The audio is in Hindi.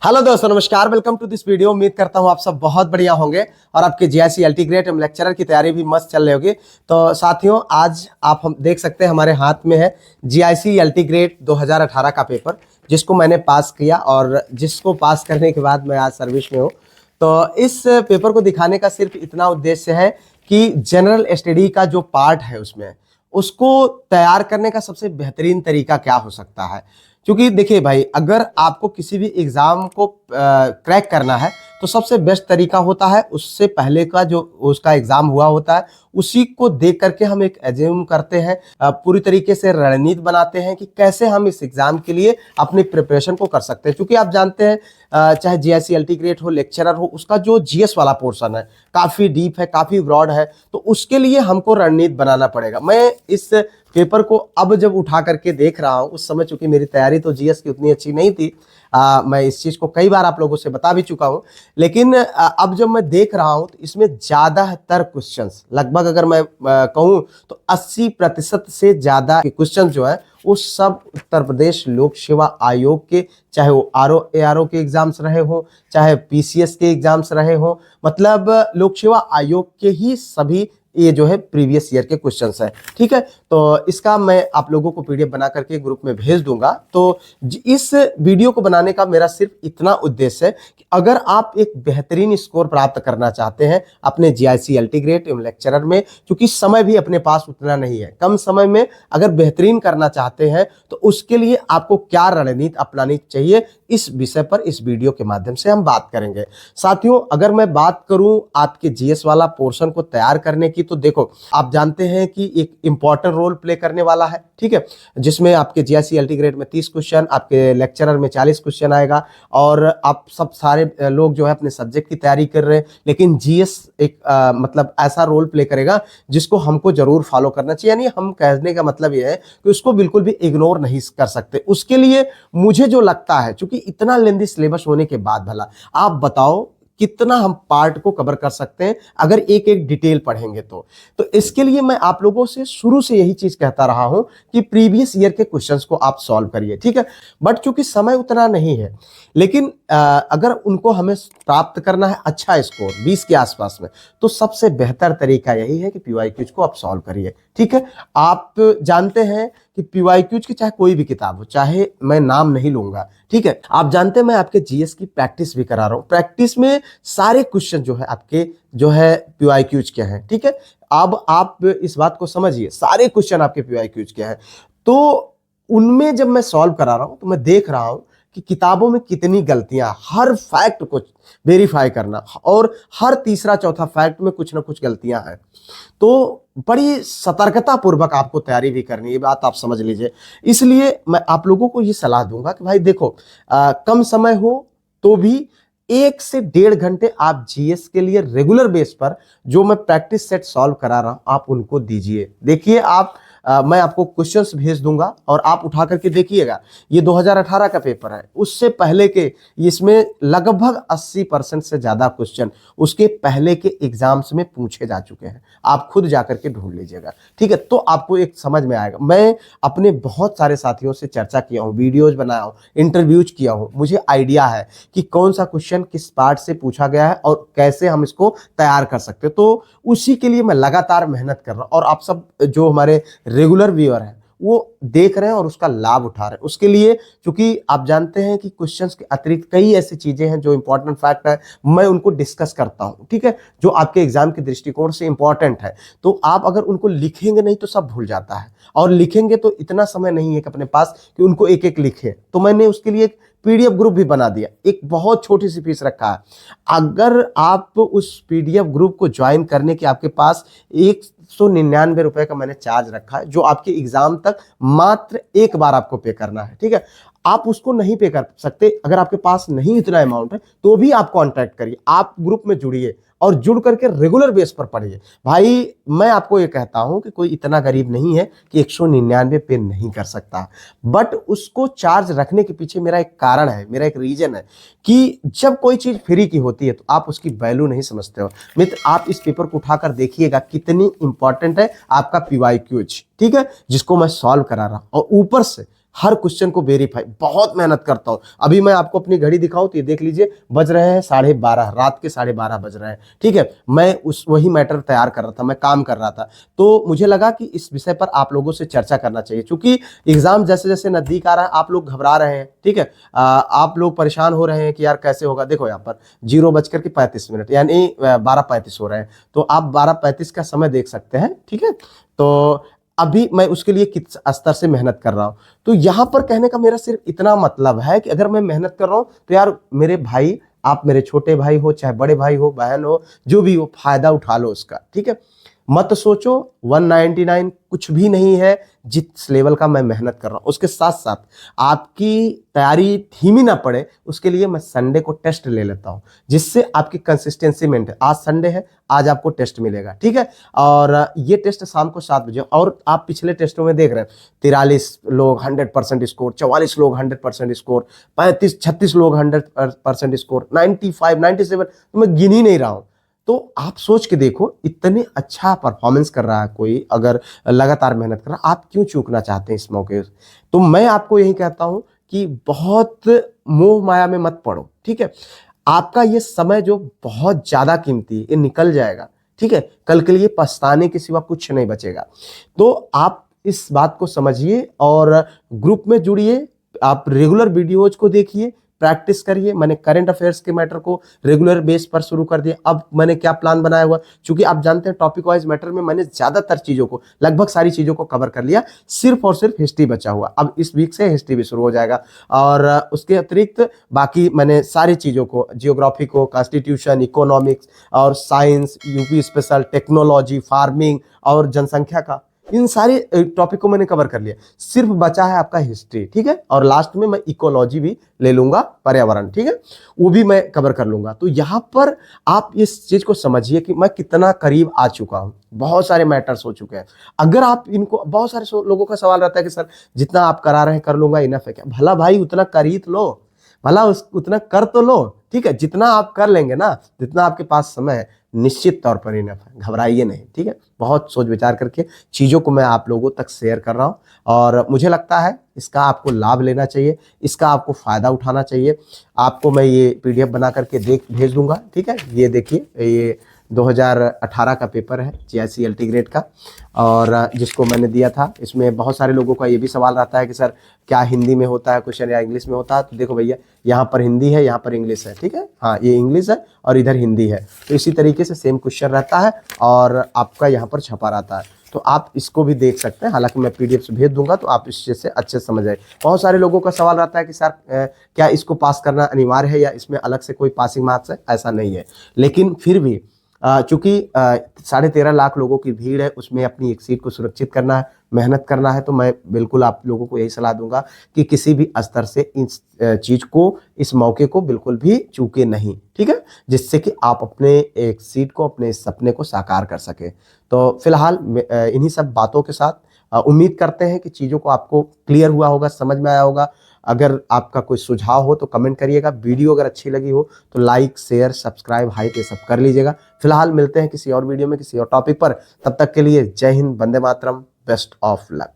हेलो दोस्तों, नमस्कार। Welcome to this video. उम्मीद करता हूं आप सब बहुत बढ़िया होंगे और आपके जीआईसी एलटी ग्रेड एवं लेक्चरर की तैयारी भी मस्त चल रही होगी। तो साथियों, आज आप हम देख सकते हैं हमारे हाथ में है जीआईसी एलटी ग्रेड 2018 का पेपर, जिसको मैंने पास किया और जिसको पास करने के बाद मैं आज सर्विस में हूँ। तो इस पेपर को दिखाने का सिर्फ इतना उद्देश्य है कि जनरल स्टडी का जो पार्ट है उसमें उसको तैयार करने का सबसे बेहतरीन तरीका क्या हो सकता है। क्योंकि देखिए भाई, अगर आपको किसी भी एग्जाम को क्रैक करना है तो सबसे बेस्ट तरीका होता है उससे पहले का जो उसका एग्जाम हुआ होता है उसी को देख करके हम एक एज्यूम करते हैं, पूरी तरीके से रणनीति बनाते हैं कि कैसे हम इस एग्जाम के लिए अपनी प्रिपरेशन को कर सकते हैं। क्योंकि आप जानते हैं चाहे जीआईसी एलटी ग्रेड हो, लेक्चरर हो, उसका जो जीएस वाला पोर्शन है काफी डीप है, काफी ब्रॉड है। तो उसके लिए हमको रणनीति बनाना पड़ेगा। मैं इस पेपर को अब जब उठा करके देख रहा हूं, उस समय चूंकि मेरी तैयारी तो जीएस की उतनी अच्छी नहीं थी, मैं इस चीज को कई बार आप लोगों से बता भी चुका हूं, लेकिन अब जब मैं देख रहा हूं तो इसमें ज्यादातर क्वेश्चंस, लगभग अगर मैं कहूं तो 80% से ज्यादा क्वेश्चन जो है वो सब उत्तर प्रदेश लोक सेवा आयोग के, चाहे वो आरओ एआरओ के एग्जाम्स रहे हो, चाहे पीसीएस के एग्जाम्स रहे हो, मतलब लोक सेवा आयोग के ही सभी ये जो है प्रीवियस ईयर के क्वेश्चंस है। ठीक है, तो इसका मैं आप लोगों को पीडीएफ बना करके ग्रुप में भेज दूंगा। तो इस वीडियो को बनाने का मेरा सिर्फ इतना उद्देश्य है कि अगर आप एक बेहतरीन स्कोर प्राप्त करना चाहते हैं अपने जीआईसी एलटी ग्रेड एवं लेक्चरर में, क्योंकि समय भी अपने पास उतना नहीं है, कम समय में अगर बेहतरीन करना चाहते हैं तो उसके लिए आपको क्या रणनीति अपनानी चाहिए, इस विषय पर इस वीडियो के माध्यम से हम बात करेंगे। साथियों, अगर मैं बात करूं आपके जीएस वाला पोर्शन को तैयार करने की, तो देखो आप जानते हैं कि एक इंपॉर्टेंट रोल प्ले करने वाला है। ठीक है, जिसमें आपके जीआईसी एलटी ग्रेड में 30 क्वेश्चन, आपके लेक्चरर में 40 क्वेश्चन आएगा और आप सब सारे लोग जो है अपने सब्जेक्ट की तैयारी कर रहे हैं, लेकिन जीएस एक मतलब ऐसा रोल प्ले करेगा जिसको हमको जरूर फॉलो करना चाहिए। यानी हम कहने का मतलब यह है कि उसको बिल्कुल भी इग्नोर नहीं कर सकते। उसके लिए मुझे जो लगता है, क्योंकि इतना लेंदी सिलेबस होने के बाद भला आप बताओ कितना हम पार्ट को कवर कर सकते हैं अगर एक एक डिटेल पढ़ेंगे तो इसके लिए मैं आप लोगों से शुरू से यही चीज कहता रहा हूं कि प्रीवियस ईयर के क्वेश्चंस को आप सॉल्व करिए। ठीक है, बट चूंकि समय उतना नहीं है, लेकिन अगर उनको हमें प्राप्त करना है अच्छा स्कोर 20 के आसपास में, तो सबसे बेहतर तरीका यही है कि पीवाईक्यूज को आप सॉल्व करिए। ठीक है, आप जानते हैं कि पीवाईक्यूज की चाहे कोई भी किताब हो, चाहे मैं नाम नहीं लूंगा, ठीक है, आप जानते हैं मैं आपके जीएस की प्रैक्टिस भी करा रहा हूं। प्रैक्टिस में सारे क्वेश्चन जो है आपके जो है पीवाईक्यूज के हैं। ठीक है, अब आप इस बात को समझिए, सारे क्वेश्चन आपके पीवाईक्यूज के हैं। तो उनमें जब मैं सॉल्व करा रहा हूं तो मैं देख रहा हूं कि किताबों में कितनी गलतियां, हर फैक्ट को वेरीफाई करना और हर तीसरा चौथा फैक्ट में कुछ ना कुछ गलतियां हैं। तो बड़ी सतर्कता पूर्वक आपको तैयारी भी करनी है, ये बात आप समझ लीजिए। इसलिए मैं आप लोगों को ये सलाह दूंगा कि भाई देखो, कम समय हो तो भी 1 से 1.5 घंटे आप जीएस के लिए रेगुलर बेस पर जो मैं प्रैक्टिस सेट सॉल्व करा रहा हूं आप उनको दीजिए। देखिए आप मैं आपको क्वेश्चंस भेज दूंगा और आप उठा करके देखिएगा। ये 2018 का पेपर है, उससे पहले के इसमें लगभग 80% से ज्यादा क्वेश्चन उसके पहले के एग्जाम्स में पूछे जा चुके हैं। आप खुद जाकर के ढूंढ लीजिएगा। ठीक है, तो आपको एक समझ में आएगा। मैं अपने बहुत सारे साथियों से चर्चा किया हूँ, वीडियोज बनाया हूँ, इंटरव्यूज किया हूँ, मुझे आइडिया है कि कौन सा क्वेश्चन किस पार्ट से पूछा गया है और कैसे हम इसको तैयार कर सकते हैं। तो उसी के लिए मैं लगातार मेहनत कर रहा हूँ और आप सब जो हमारे रेगुलर व्यूअर हैं वो देख रहे हैं और उसका लाभ उठा रहे हैं। उसके लिए क्योंकि आप जानते हैं कि क्वेश्चंस के अतिरिक्त कई ऐसी चीजें हैं जो इंपॉर्टेंट फैक्ट है, मैं उनको डिस्कस करता हूं। ठीक है, जो आपके एग्जाम के दृष्टिकोण से इंपॉर्टेंट है, तो आप अगर उनको लिखेंगे नहीं तो सब भूल जाता है, और लिखेंगे तो इतना समय नहीं है कि अपने पास कि उनको एक एक लिखे। तो मैंने उसके लिए एक पीडीएफ ग्रुप भी बना दिया, एक बहुत छोटी सी फीस रखा है। अगर आप उस पीडीएफ ग्रुप को ज्वाइन करने की आपके पास 199 रुपए का मैंने चार्ज रखा है, जो आपके एग्जाम तक मात्र एक बार आपको पे करना है। ठीक है, आप उसको नहीं पे कर सकते, अगर आपके पास नहीं इतना अमाउंट है तो भी आप कांटेक्ट करिए, आप ग्रुप में जुड़िए और जुड़ करके रेगुलर बेस पर पढ़िए। भाई मैं आपको ये कहता हूं कि कोई इतना गरीब नहीं है कि 199 पे नहीं कर सकता, बट उसको चार्ज रखने के पीछे मेरा एक कारण है, मेरा एक रीजन है कि जब कोई चीज फ्री की होती है तो आप उसकी वैल्यू नहीं समझते हो। मित्र, आप इस पेपर को उठाकर देखिएगा कितनी इंपॉर्टेंट है आपका पीवाईक्यूज। ठीक है, जिसको मैं सॉल्व करा रहा हूं और ऊपर से हर क्वेश्चन को वेरीफाई, बहुत मेहनत करता हूँ। अभी मैं आपको अपनी घड़ी दिखाऊं तो ये देख लीजिए, बज रहे हैं 12:30, रात के 12:30 बज रहे हैं। ठीक है, मैं वही मैटर तैयार कर रहा था, मैं काम कर रहा था, तो मुझे लगा कि इस विषय पर आप लोगों से चर्चा करना चाहिए, क्योंकि एग्जाम जैसे जैसे नजदीक आ रहा है आप लोग घबरा रहे हैं। ठीक है, आप लोग परेशान हो रहे हैं कि यार कैसे होगा। देखो यहाँ पर 0:35 यानी 12:35 हो रहे हैं, तो आप 12:35 का समय देख सकते हैं। ठीक है, तो अभी मैं उसके लिए किस स्तर से मेहनत कर रहा हूं। तो यहां पर कहने का मेरा सिर्फ इतना मतलब है कि अगर मैं मेहनत कर रहा हूं तो यार मेरे भाई, आप मेरे छोटे भाई हो चाहे बड़े भाई हो, बहन हो, जो भी हो, फायदा उठा लो उसका। ठीक है, मत सोचो 199 कुछ भी नहीं है जिस लेवल का मैं मेहनत कर रहा हूं। उसके साथ साथ आपकी तैयारी धीमी ना पड़े उसके लिए मैं संडे को टेस्ट ले लेता हूं, जिससे आपकी कंसिस्टेंसी मेंटेन। आज संडे है, आज आपको टेस्ट मिलेगा। ठीक है, और ये टेस्ट शाम को 7 बजे, और आप पिछले टेस्टों में देख रहे हैं 43 लोग 100% स्कोर, 44 लोग 100% स्कोर, 36 लोग 100% स्कोर, 95 97, तो मैं गिन ही नहीं रहा हूं। तो आप सोच के देखो, इतने अच्छा परफॉर्मेंस कर रहा है कोई, अगर लगातार मेहनत कर रहा है, आप क्यों चूकना चाहते हैं इस मौके से। तो मैं आपको यही कहता हूं कि बहुत मोह माया में मत पड़ो। ठीक है, आपका ये समय जो बहुत ज्यादा कीमती है, ये निकल जाएगा। ठीक है, कल के लिए पछताने के सिवा कुछ नहीं बचेगा। तो आप इस बात को समझिए और ग्रुप में जुड़िए, आप रेगुलर वीडियोज को देखिए, प्रैक्टिस करिए। मैंने करंट अफेयर्स के मैटर को रेगुलर बेस पर शुरू कर दिया। अब मैंने क्या प्लान बनाया हुआ, क्योंकि आप जानते हैं टॉपिक वाइज मैटर में मैंने ज्यादातर चीजों को, लगभग सारी चीजों को कवर कर लिया, सिर्फ और सिर्फ हिस्ट्री बचा हुआ। अब इस वीक से हिस्ट्री भी शुरू हो जाएगा, और उसके अतिरिक्त बाकी मैंने सारी चीजों को, जियोग्राफी को, कॉन्स्टिट्यूशन, इकोनॉमिक्स और science, UP special, technology, farming और जनसंख्या का, इन सारे टॉपिक को मैंने कवर कर लिया। सिर्फ बचा है आपका हिस्ट्री। ठीक है, और लास्ट में मैं इकोलॉजी भी ले लूंगा, पर्यावरण। ठीक है, वो भी मैं कवर कर लूंगा। तो यहां पर आप इस चीज को समझिए कि मैं कितना करीब आ चुका हूं, बहुत सारे मैटर्स हो चुके हैं। अगर आप इनको, बहुत सारे लोगों का सवाल रहता है कि सर जितना आप करा रहे हैं कर लूंगा, इनफ है क्या। भला भाई उतना कर ही तो लो, भला उतना कर तो लो। ठीक है, जितना आप कर लेंगे ना, जितना आपके पास समय है, निश्चित तौर पर इनफ है, घबराइए नहीं। ठीक है, बहुत सोच विचार करके चीज़ों को मैं आप लोगों तक शेयर कर रहा हूँ, और मुझे लगता है इसका आपको लाभ लेना चाहिए, इसका आपको फ़ायदा उठाना चाहिए। आपको मैं ये PDF बना करके भेज दूंगा। ठीक है, ये देखिए, ये 2018 का पेपर है GIC LT ग्रेड का, और जिसको मैंने दिया था। इसमें बहुत सारे लोगों का ये भी सवाल रहता है कि सर क्या हिंदी में होता है क्वेश्चन या इंग्लिश में होता है। तो देखो भैया, यहाँ पर हिंदी है, यहाँ पर इंग्लिश है। ठीक है, हाँ ये इंग्लिश है और इधर हिंदी है, तो इसी तरीके से सेम क्वेश्चन रहता है और आपका यहाँ पर छपा रहता है। तो आप इसको भी देख सकते हैं, हालांकि मैं PDF से भेज दूंगा तो आप इस चीज़ से अच्छे से समझ आए। बहुत सारे लोगों का सवाल रहता है कि सर क्या इसको पास करना अनिवार्य है या इसमें अलग से कोई पासिंग मार्क्स है। ऐसा नहीं है, लेकिन फिर भी चूंकि 13.5 लाख लोगों की भीड़ है, उसमें अपनी एक सीट को सुरक्षित करना है, मेहनत करना है, तो मैं बिल्कुल आप लोगों को यही सलाह दूंगा कि किसी भी स्तर से इस चीज़ को, इस मौके को बिल्कुल भी चूके नहीं। ठीक है, जिससे कि आप अपने एक सीट को, अपने सपने को साकार कर सके। तो फिलहाल इन्हीं सब बातों के साथ उम्मीद करते हैं कि चीज़ों को आपको क्लियर हुआ होगा, समझ में आया होगा। अगर आपका कोई सुझाव हो तो कमेंट करिएगा। वीडियो अगर अच्छी लगी हो तो लाइक, शेयर, सब्सक्राइब, हाइप ये सब कर लीजिएगा। फिलहाल मिलते हैं किसी और वीडियो में, किसी और टॉपिक पर। तब तक के लिए जय Hind, Vande Mataram, best of luck.